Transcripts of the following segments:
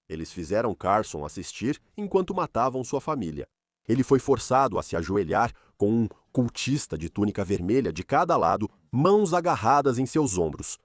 Eles fizeram Carson assistir enquanto matavam sua família. Ele foi forçado a se ajoelhar com um cultista de túnica vermelha de cada lado, mãos agarradas em seus ombros.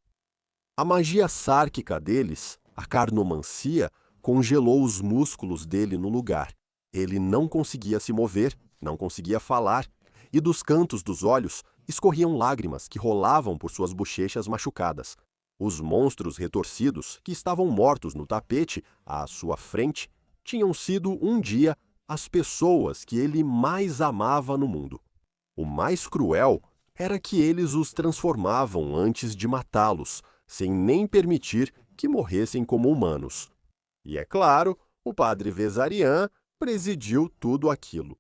A magia sárquica deles, a carnomancia, congelou os músculos dele no lugar. Ele não conseguia se mover, não conseguia falar, e dos cantos dos olhos escorriam lágrimas que rolavam por suas bochechas machucadas. Os monstros retorcidos, que estavam mortos no tapete à sua frente, tinham sido um dia as pessoas que ele mais amava no mundo. O mais cruel era que eles os transformavam antes de matá-los, sem nem permitir que morressem como humanos. E é claro, o padre Vezarian presidiu tudo aquilo.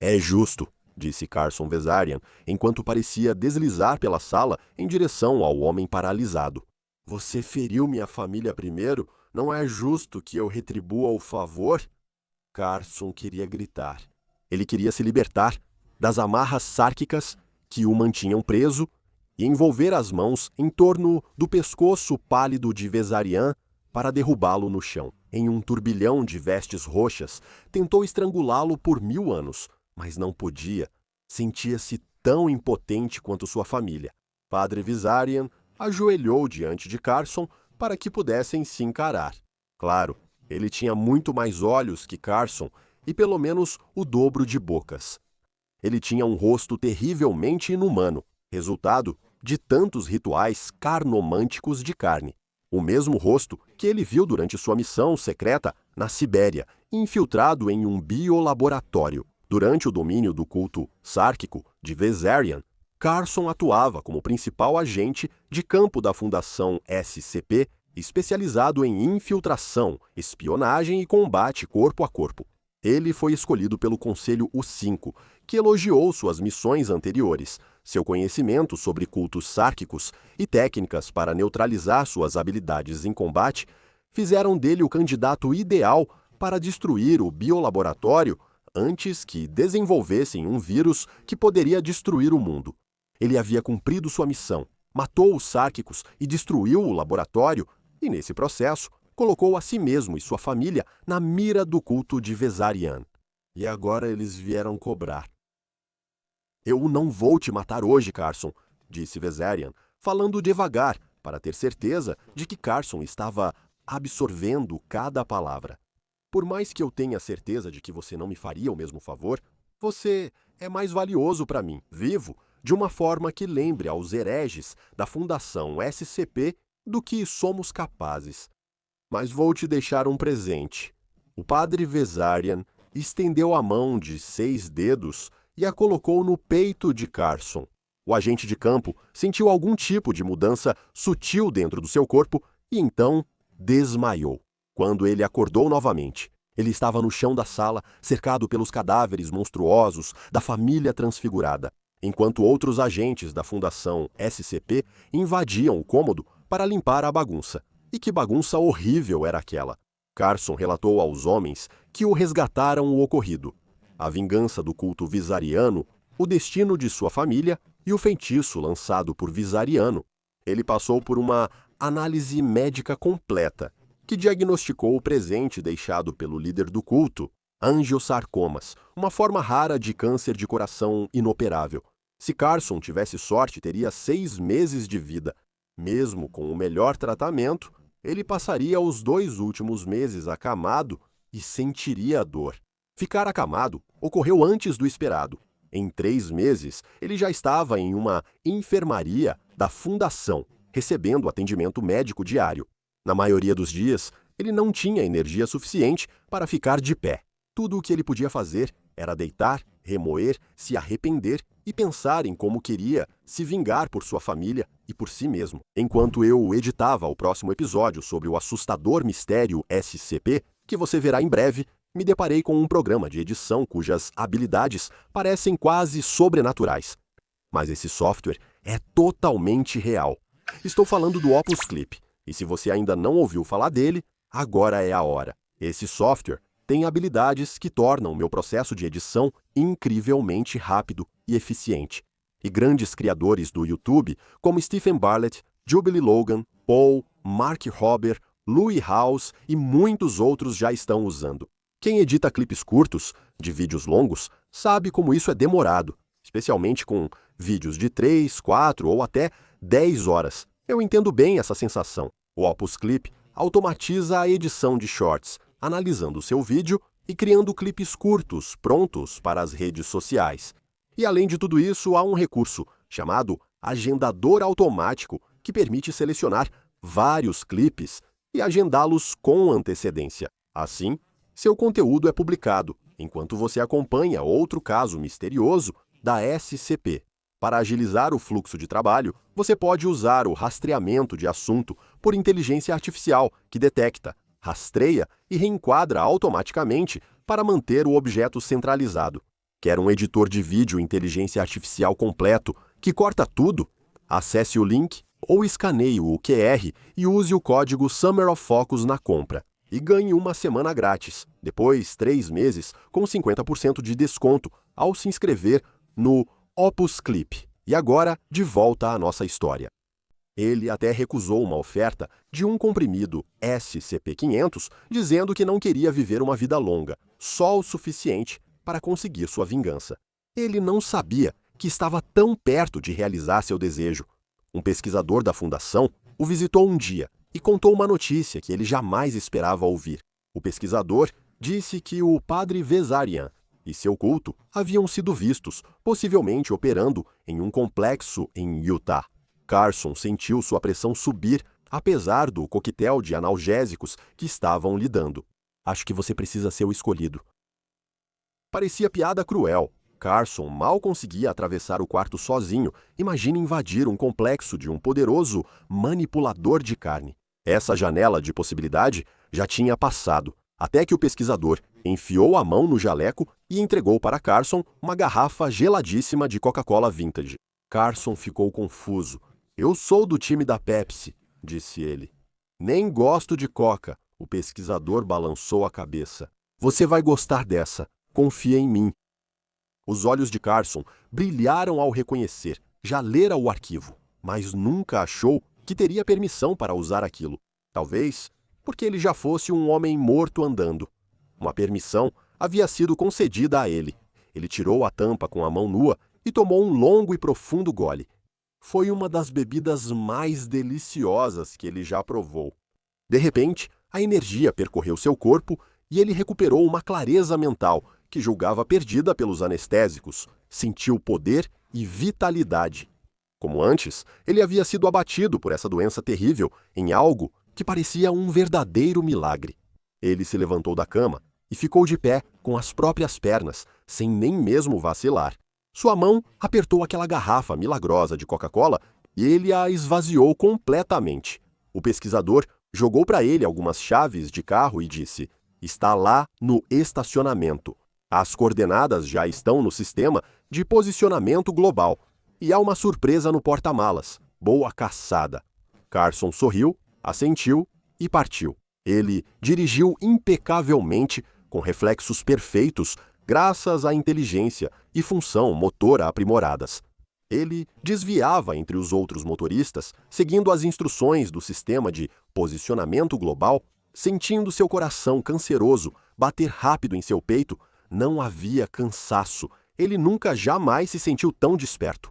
É justo, disse Carson Vezarian, enquanto parecia deslizar pela sala em direção ao homem paralisado. Você feriu minha família primeiro? Não é justo que eu retribua o favor? Carson queria gritar. Ele queria se libertar das amarras sárquicas que o mantinham preso e envolver as mãos em torno do pescoço pálido de Vezarian para derrubá-lo no chão. Em um turbilhão de vestes roxas, tentou estrangulá-lo por 1000 anos, mas não podia. Sentia-se tão impotente quanto sua família. Padre Vezarian ajoelhou diante de Carson para que pudessem se encarar. Claro, ele tinha muito mais olhos que Carson e pelo menos o dobro de bocas. Ele tinha um rosto terrivelmente inumano, resultado de tantos rituais carnomânticos de carne. O mesmo rosto que ele viu durante sua missão secreta na Sibéria, infiltrado em um biolaboratório. Durante o domínio do culto sárquico de Vezarian, Carson atuava como principal agente de campo da Fundação SCP, especializado em infiltração, espionagem e combate corpo a corpo. Ele foi escolhido pelo Conselho U5, que elogiou suas missões anteriores, seu conhecimento sobre cultos sárquicos e técnicas para neutralizar suas habilidades em combate, fizeram dele o candidato ideal para destruir o biolaboratório antes que desenvolvessem um vírus que poderia destruir o mundo. Ele havia cumprido sua missão, matou os sárquicos e destruiu o laboratório, e nesse processo colocou a si mesmo e sua família na mira do culto de Vezarian. E agora eles vieram cobrar. Eu não vou te matar hoje, Carson, disse Vezarian, falando devagar, para ter certeza de que Carson estava absorvendo cada palavra. Por mais que eu tenha certeza de que você não me faria o mesmo favor, você é mais valioso para mim, vivo, de uma forma que lembre aos hereges da Fundação SCP do que somos capazes. Mas vou te deixar um presente. O padre Vezarian estendeu a mão de 6 dedos e a colocou no peito de Carson. O agente de campo sentiu algum tipo de mudança sutil dentro do seu corpo e então desmaiou. Quando ele acordou novamente, ele estava no chão da sala, cercado pelos cadáveres monstruosos da família transfigurada, enquanto outros agentes da Fundação SCP invadiam o cômodo para limpar a bagunça. E que bagunça horrível era aquela! Carson relatou aos homens que o resgataram o ocorrido, a vingança do culto Vezariano, o destino de sua família e o feitiço lançado por Vezariano. Ele passou por uma análise médica completa, que diagnosticou o presente deixado pelo líder do culto, angiosarcomas, uma forma rara de câncer de coração inoperável. Se Carson tivesse sorte, teria 6 meses de vida. Mesmo com o melhor tratamento, ele passaria os 2 últimos meses acamado e sentiria a dor. Ficar acamado ocorreu antes do esperado. Em 3 meses, ele já estava em uma enfermaria da Fundação, recebendo atendimento médico diário. Na maioria dos dias, ele não tinha energia suficiente para ficar de pé. Tudo o que ele podia fazer era deitar, remoer, se arrepender e pensar em como queria se vingar por sua família e por si mesmo. Enquanto eu editava o próximo episódio sobre o assustador mistério SCP, que você verá em breve, me deparei com um programa de edição cujas habilidades parecem quase sobrenaturais. Mas esse software é totalmente real. Estou falando do Opus Clip, e se você ainda não ouviu falar dele, agora é a hora. Esse software tem habilidades que tornam meu processo de edição incrivelmente rápido e eficiente. E grandes criadores do YouTube, como Stephen Bartlett, Jubilee Logan, Paul, Mark Rober, Louis House e muitos outros já estão usando. Quem edita clipes curtos, de vídeos longos, sabe como isso é demorado, especialmente com vídeos de 3, 4 ou até 10 horas. Eu entendo bem essa sensação. O Opus Clip automatiza a edição de shorts, analisando o seu vídeo e criando clipes curtos, prontos para as redes sociais. E além de tudo isso, há um recurso chamado agendador automático que permite selecionar vários clipes e agendá-los com antecedência. Assim, seu conteúdo é publicado, enquanto você acompanha outro caso misterioso da SCP. Para agilizar o fluxo de trabalho, você pode usar o rastreamento de assunto por inteligência artificial, que detecta, rastreia e reenquadra automaticamente para manter o objeto centralizado. Quer um editor de vídeo inteligência artificial completo que corta tudo? Acesse o link ou escaneie o QR e use o código Summer of Focus na compra. E ganhe uma semana grátis, depois 3 meses com 50% de desconto ao se inscrever no Opus Clip. E agora, de volta à nossa história. Ele até recusou uma oferta de um comprimido SCP-500, dizendo que não queria viver uma vida longa, só o suficiente para conseguir sua vingança. Ele não sabia que estava tão perto de realizar seu desejo. Um pesquisador da fundação o visitou um dia e contou uma notícia que ele jamais esperava ouvir. O pesquisador disse que o padre Vezarian e seu culto haviam sido vistos, possivelmente operando em um complexo em Utah. Carson sentiu sua pressão subir, apesar do coquetel de analgésicos que estavam lhe dando. Acho que você precisa ser o escolhido. Parecia piada cruel. Carson mal conseguia atravessar o quarto sozinho. Imagine invadir um complexo de um poderoso manipulador de carne. Essa janela de possibilidade já tinha passado, até que o pesquisador enfiou a mão no jaleco e entregou para Carson uma garrafa geladíssima de Coca-Cola Vintage. Carson ficou confuso. Eu sou do time da Pepsi, disse ele. Nem gosto de Coca. O pesquisador balançou a cabeça. Você vai gostar dessa. Confia em mim. Os olhos de Carson brilharam ao reconhecer. Já lera o arquivo, mas nunca achou que teria permissão para usar aquilo. Talvez porque ele já fosse um homem morto andando. Uma permissão havia sido concedida a ele. Ele tirou a tampa com a mão nua e tomou um longo e profundo gole. Foi uma das bebidas mais deliciosas que ele já provou. De repente, a energia percorreu seu corpo e ele recuperou uma clareza mental que julgava perdida pelos anestésicos. Sentiu poder e vitalidade. Como antes, ele havia sido abatido por essa doença terrível em algo que parecia um verdadeiro milagre. Ele se levantou da cama e ficou de pé com as próprias pernas, sem nem mesmo vacilar. Sua mão apertou aquela garrafa milagrosa de Coca-Cola e ele a esvaziou completamente. O pesquisador jogou para ele algumas chaves de carro e disse: "Está lá no estacionamento. As coordenadas já estão no sistema de posicionamento global. E há uma surpresa no porta-malas. Boa caçada." Carson sorriu, assentiu e partiu. Ele dirigiu impecavelmente, com reflexos perfeitos, graças à inteligência e função motora aprimoradas. Ele desviava entre os outros motoristas, seguindo as instruções do sistema de posicionamento global, sentindo seu coração canceroso bater rápido em seu peito. Não havia cansaço. Ele nunca jamais se sentiu tão desperto.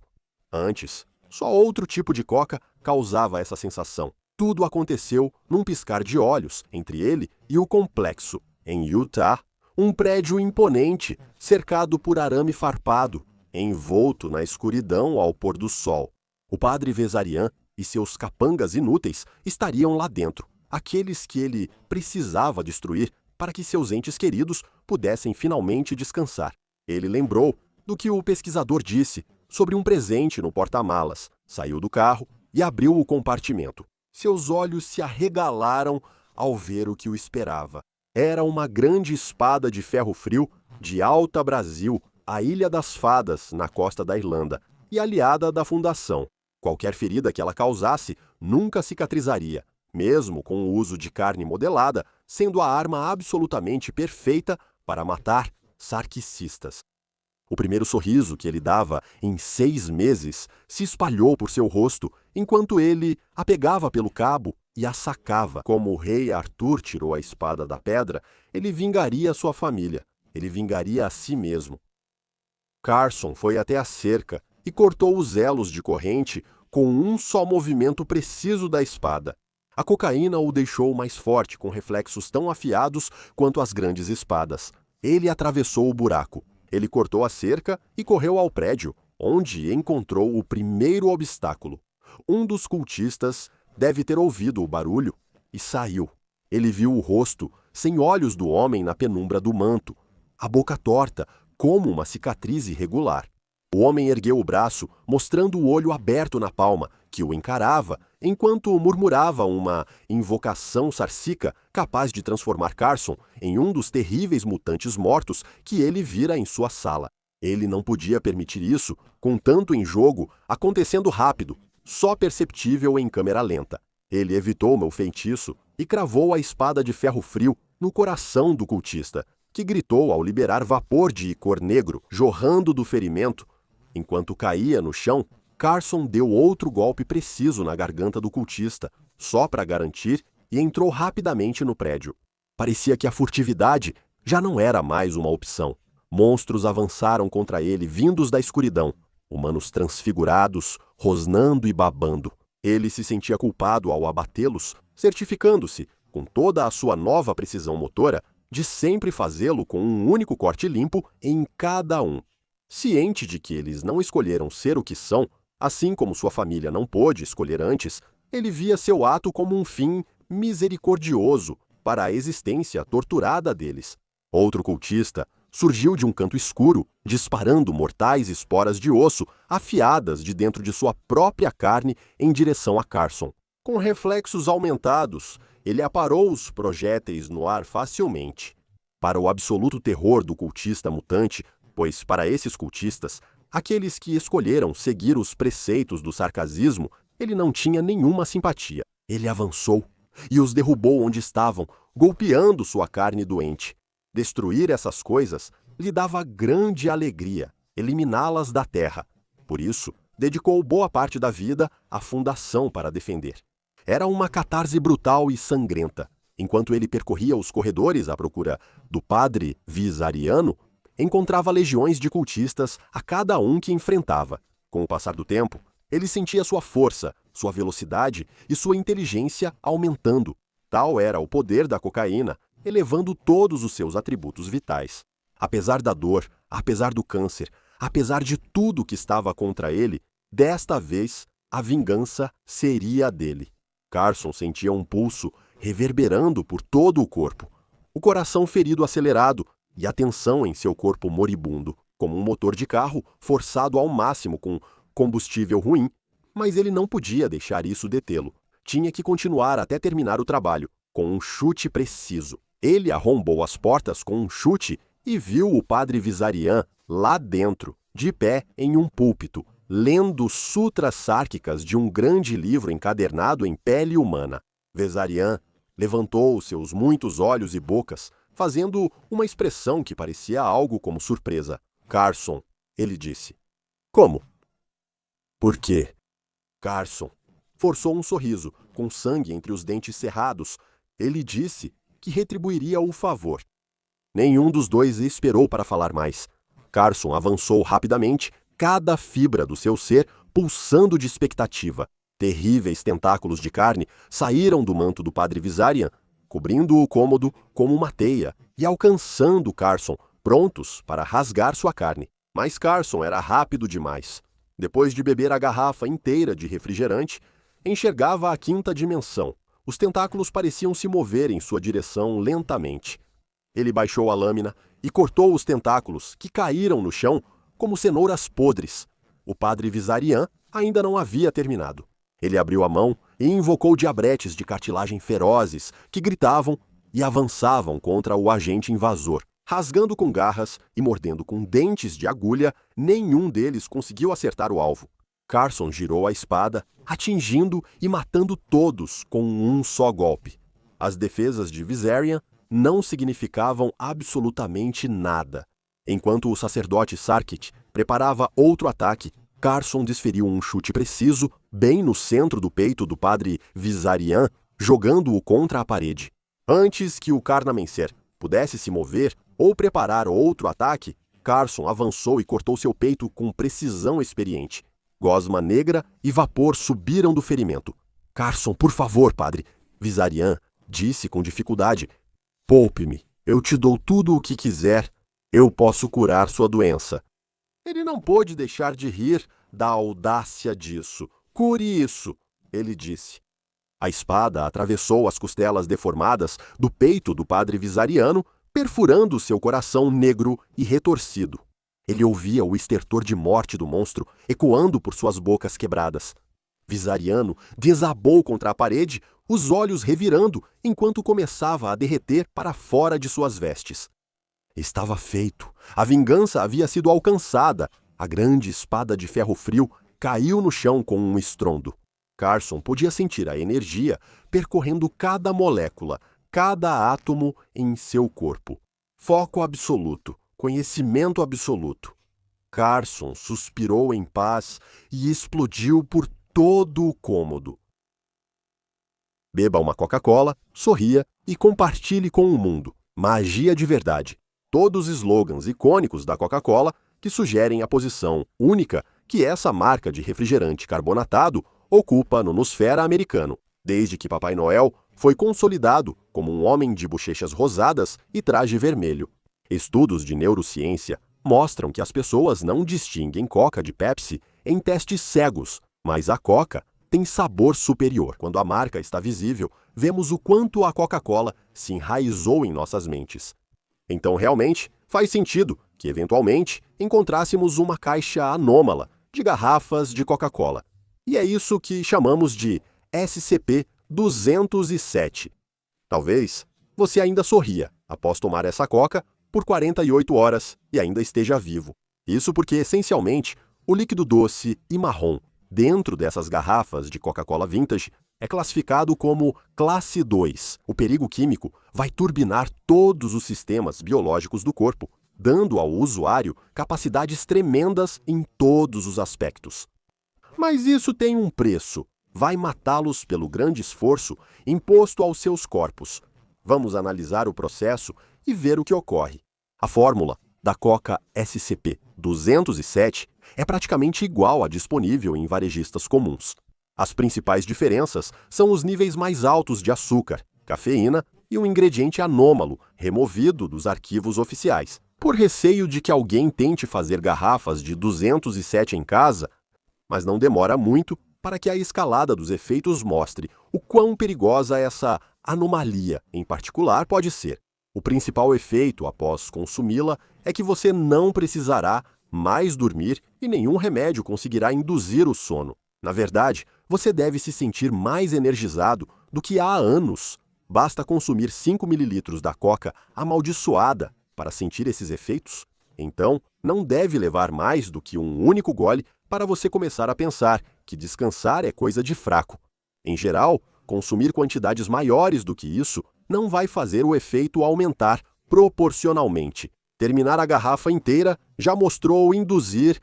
Antes, só outro tipo de coca causava essa sensação. Tudo aconteceu num piscar de olhos entre ele e o complexo. Em Utah, um prédio imponente, cercado por arame farpado, envolto na escuridão ao pôr do sol. O padre Vezarian e seus capangas inúteis estariam lá dentro, aqueles que ele precisava destruir para que seus entes queridos pudessem finalmente descansar. Ele lembrou do que o pesquisador disse sobre um presente no porta-malas, saiu do carro e abriu o compartimento. Seus olhos se arregalaram ao ver o que o esperava. Era uma grande espada de ferro frio de Alta Brasil, a Ilha das Fadas, na costa da Irlanda, e aliada da Fundação. Qualquer ferida que ela causasse nunca cicatrizaria, mesmo com o uso de carne modelada, sendo a arma absolutamente perfeita para matar sarquicistas. O primeiro sorriso que ele dava em 6 meses se espalhou por seu rosto enquanto ele a pegava pelo cabo e a sacava. Como o rei Arthur tirou a espada da pedra, ele vingaria sua família. Ele vingaria a si mesmo. Carson foi até a cerca e cortou os elos de corrente com um só movimento preciso da espada. A cocaína o deixou mais forte, com reflexos tão afiados quanto as grandes espadas. Ele atravessou o buraco. Ele cortou a cerca e correu ao prédio, onde encontrou o primeiro obstáculo. Um dos cultistas deve ter ouvido o barulho e saiu. Ele viu o rosto, sem olhos do homem na penumbra do manto, a boca torta, como uma cicatriz irregular. O homem ergueu o braço, mostrando o olho aberto na palma, que o encarava, enquanto murmurava uma invocação sarcica capaz de transformar Carson em um dos terríveis mutantes mortos que ele vira em sua sala. Ele não podia permitir isso, com tanto em jogo, acontecendo rápido, só perceptível em câmera lenta. Ele evitou meu feitiço e cravou a espada de ferro frio no coração do cultista, que gritou ao liberar vapor de cor negro jorrando do ferimento. Enquanto caía no chão, Carson deu outro golpe preciso na garganta do cultista, só para garantir, e entrou rapidamente no prédio. Parecia que a furtividade já não era mais uma opção. Monstros avançaram contra ele, vindos da escuridão, humanos transfigurados, rosnando e babando. Ele se sentia culpado ao abatê-los, certificando-se, com toda a sua nova precisão motora, de sempre fazê-lo com um único corte limpo em cada um. Ciente de que eles não escolheram ser o que são, assim como sua família não pôde escolher antes, ele via seu ato como um fim misericordioso para a existência torturada deles. Outro cultista surgiu de um canto escuro, disparando mortais esporas de osso afiadas de dentro de sua própria carne em direção a Carson. Com reflexos aumentados, ele aparou os projéteis no ar facilmente. Para o absoluto terror do cultista mutante, pois para esses cultistas, aqueles que escolheram seguir os preceitos do sarcasmo, ele não tinha nenhuma simpatia. Ele avançou e os derrubou onde estavam, golpeando sua carne doente. Destruir essas coisas lhe dava grande alegria, eliminá-las da terra. Por isso, dedicou boa parte da vida à fundação para defender. Era uma catarse brutal e sangrenta. Enquanto ele percorria os corredores à procura do padre Vizariano, encontrava legiões de cultistas a cada um que enfrentava. Com o passar do tempo, ele sentia sua força, sua velocidade e sua inteligência aumentando. Tal era o poder da cocaína, elevando todos os seus atributos vitais. Apesar da dor, apesar do câncer, apesar de tudo que estava contra ele, desta vez a vingança seria dele. Carson sentia um pulso reverberando por todo o corpo, o coração ferido acelerado e a tensão em seu corpo moribundo, como um motor de carro forçado ao máximo com combustível ruim, mas ele não podia deixar isso detê-lo. Tinha que continuar até terminar o trabalho, com um chute preciso. Ele arrombou as portas com um chute e viu o padre Vizarian lá dentro, de pé em um púlpito, lendo sutras sárquicas de um grande livro encadernado em pele humana. Vizarian levantou seus muitos olhos e bocas, fazendo uma expressão que parecia algo como surpresa. Carson, ele disse. Como? Por quê? Carson forçou um sorriso, com sangue entre os dentes cerrados. Ele disse que retribuiria o favor. Nenhum dos dois esperou para falar mais. Carson avançou rapidamente, cada fibra do seu ser pulsando de expectativa. Terríveis tentáculos de carne saíram do manto do padre Vizarian, cobrindo o cômodo como uma teia e alcançando Carson, prontos para rasgar sua carne. Mas Carson era rápido demais. Depois de beber a garrafa inteira de refrigerante, enxergava a quinta dimensão. Os tentáculos pareciam se mover em sua direção lentamente. Ele baixou a lâmina e cortou os tentáculos, que caíram no chão como cenouras podres. O padre Vizarian ainda não havia terminado. Ele abriu a mão e invocou diabretes de cartilagem ferozes que gritavam e avançavam contra o agente invasor. Rasgando com garras e mordendo com dentes de agulha, nenhum deles conseguiu acertar o alvo. Carson girou a espada, atingindo e matando todos com um só golpe. As defesas de Vizarian não significavam absolutamente nada. Enquanto o sacerdote Sarkit preparava outro ataque, Carson desferiu um chute preciso, bem no centro do peito do padre Vizarian, jogando-o contra a parede. Antes que o Carnamencer pudesse se mover ou preparar outro ataque, Carson avançou e cortou seu peito com precisão experiente. Gosma negra e vapor subiram do ferimento. Carson, por favor, padre, Vizarian disse com dificuldade. Poupe-me, eu te dou tudo o que quiser. Eu posso curar sua doença. Ele não pôde deixar de rir da audácia disso. Cure isso, ele disse. A espada atravessou as costelas deformadas do peito do padre Vizariano, perfurando seu coração negro e retorcido. Ele ouvia o estertor de morte do monstro ecoando por suas bocas quebradas. Vizariano desabou contra a parede, os olhos revirando enquanto começava a derreter para fora de suas vestes. Estava feito. A vingança havia sido alcançada. A grande espada de ferro frio caiu no chão com um estrondo. Carson podia sentir a energia percorrendo cada molécula, cada átomo em seu corpo. Foco absoluto, conhecimento absoluto. Carson suspirou em paz e explodiu por todo o cômodo. Beba uma Coca-Cola, sorria e compartilhe com o mundo. Magia de verdade. Todos os slogans icônicos da Coca-Cola que sugerem a posição única que essa marca de refrigerante carbonatado ocupa no nosfera americano, desde que Papai Noel foi consolidado como um homem de bochechas rosadas e traje vermelho. Estudos de neurociência mostram que as pessoas não distinguem Coca de Pepsi em testes cegos, mas a Coca tem sabor superior. Quando a marca está visível, vemos o quanto a Coca-Cola se enraizou em nossas mentes. Então, realmente, faz sentido que, eventualmente, encontrássemos uma caixa anômala de garrafas de Coca-Cola. E é isso que chamamos de SCP-207. Talvez você ainda sorria após tomar essa Coca por 48 horas e ainda esteja vivo. Isso porque, essencialmente, o líquido doce e marrom dentro dessas garrafas de Coca-Cola Vintage é classificado como classe 2. O perigo químico vai turbinar todos os sistemas biológicos do corpo, dando ao usuário capacidades tremendas em todos os aspectos. Mas isso tem um preço. Vai matá-los pelo grande esforço imposto aos seus corpos. Vamos analisar o processo e ver o que ocorre. A fórmula da Coca SCP-207 é praticamente igual à disponível em varejistas comuns. As principais diferenças são os níveis mais altos de açúcar, cafeína e um ingrediente anômalo removido dos arquivos oficiais. Por receio de que alguém tente fazer garrafas de 207 em casa, mas não demora muito para que a escalada dos efeitos mostre o quão perigosa essa anomalia em particular pode ser. O principal efeito após consumi-la é que você não precisará mais dormir e nenhum remédio conseguirá induzir o sono. Na verdade, você deve se sentir mais energizado do que há anos. Basta consumir 5 ml da Coca amaldiçoada para sentir esses efeitos. Então, não deve levar mais do que um único gole para você começar a pensar que descansar é coisa de fraco. Em geral, consumir quantidades maiores do que isso não vai fazer o efeito aumentar proporcionalmente. Terminar a garrafa inteira já mostrou induzir,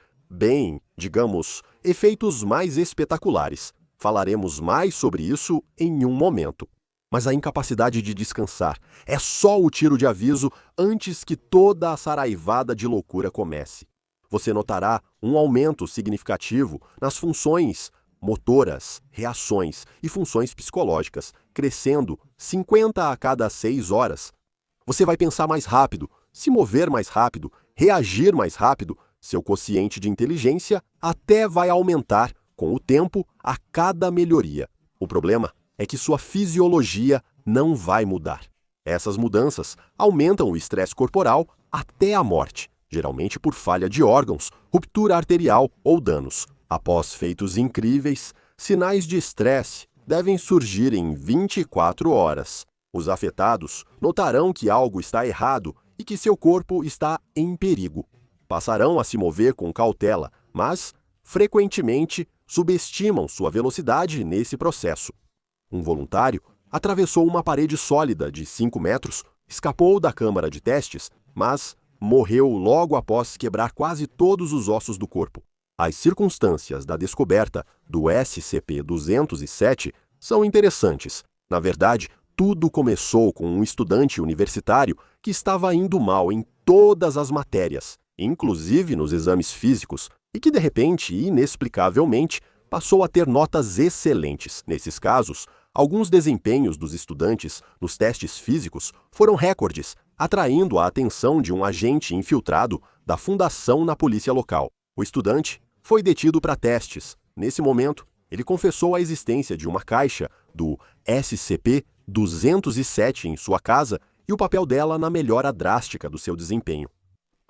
digamos, efeitos mais espetaculares. Falaremos mais sobre isso em um momento. Mas a incapacidade de descansar é só o tiro de aviso antes que toda a saraivada de loucura comece. Você notará um aumento significativo nas funções motoras, reações e funções psicológicas, crescendo 50 a cada 6 horas. Você vai pensar mais rápido, se mover mais rápido, reagir mais rápido, seu quociente de inteligência até vai aumentar com o tempo a cada melhoria. O problema é que sua fisiologia não vai mudar. Essas mudanças aumentam o estresse corporal até a morte, geralmente por falha de órgãos, ruptura arterial ou danos. Após feitos incríveis, sinais de estresse devem surgir em 24 horas. Os afetados notarão que algo está errado e que seu corpo está em perigo. Passarão a se mover com cautela, mas, frequentemente, subestimam sua velocidade nesse processo. Um voluntário atravessou uma parede sólida de 5 metros, escapou da câmara de testes, mas morreu logo após quebrar quase todos os ossos do corpo. As circunstâncias da descoberta do SCP-207 são interessantes. Na verdade, tudo começou com um estudante universitário que estava indo mal em todas as matérias, inclusive nos exames físicos, e que de repente, inexplicavelmente, passou a ter notas excelentes. Nesses casos, alguns desempenhos dos estudantes nos testes físicos foram recordes, atraindo a atenção de um agente infiltrado da fundação na polícia local. O estudante foi detido para testes. Nesse momento, ele confessou a existência de uma caixa do SCP-207 em sua casa e o papel dela na melhora drástica do seu desempenho.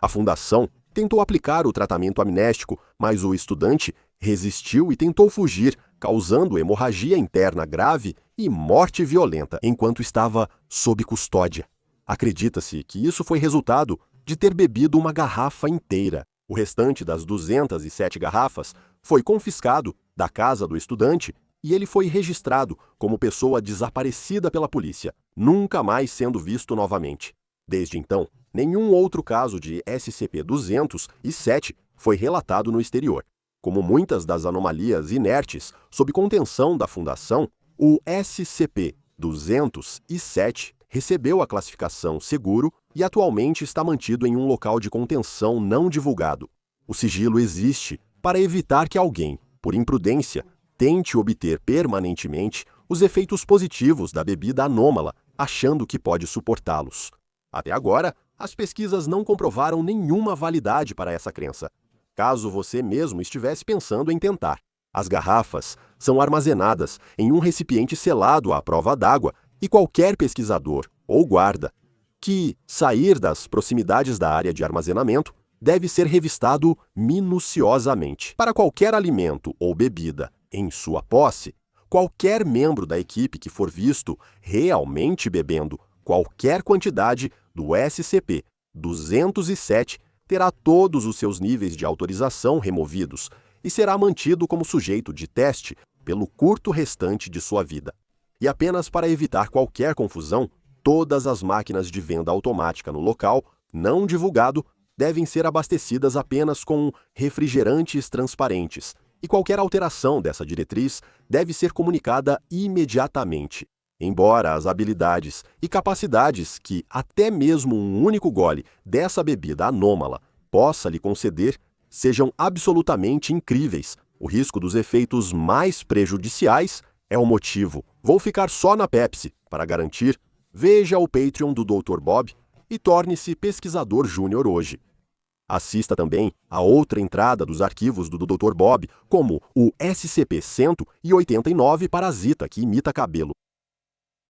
A fundação tentou aplicar o tratamento amnéstico, mas o estudante resistiu e tentou fugir, causando hemorragia interna grave e morte violenta enquanto estava sob custódia. Acredita-se que isso foi resultado de ter bebido uma garrafa inteira. O restante das 207 garrafas foi confiscado da casa do estudante e ele foi registrado como pessoa desaparecida pela polícia, nunca mais sendo visto novamente. Desde então, nenhum outro caso de SCP-207 foi relatado no exterior. Como muitas das anomalias inertes sob contenção da Fundação, o SCP-207 recebeu a classificação seguro e atualmente está mantido em um local de contenção não divulgado. O sigilo existe para evitar que alguém, por imprudência, tente obter permanentemente os efeitos positivos da bebida anômala, achando que pode suportá-los. Até agora, as pesquisas não comprovaram nenhuma validade para essa crença. Caso você mesmo estivesse pensando em tentar, as garrafas são armazenadas em um recipiente selado à prova d'água e qualquer pesquisador ou guarda que sair das proximidades da área de armazenamento deve ser revistado minuciosamente. Para qualquer alimento ou bebida em sua posse, qualquer membro da equipe que for visto realmente bebendo qualquer quantidade do SCP-207 terá todos os seus níveis de autorização removidos e será mantido como sujeito de teste pelo curto restante de sua vida. E apenas para evitar qualquer confusão, todas as máquinas de venda automática no local, não divulgado, devem ser abastecidas apenas com refrigerantes transparentes, e qualquer alteração dessa diretriz deve ser comunicada imediatamente. Embora as habilidades e capacidades que até mesmo um único gole dessa bebida anômala possa lhe conceder sejam absolutamente incríveis, o risco dos efeitos mais prejudiciais é o motivo. Vou ficar só na Pepsi. Para garantir, veja o Patreon do Dr. Bob e torne-se pesquisador júnior hoje. Assista também a outra entrada dos arquivos do Dr. Bob, como o SCP-189 Parasita que imita cabelo.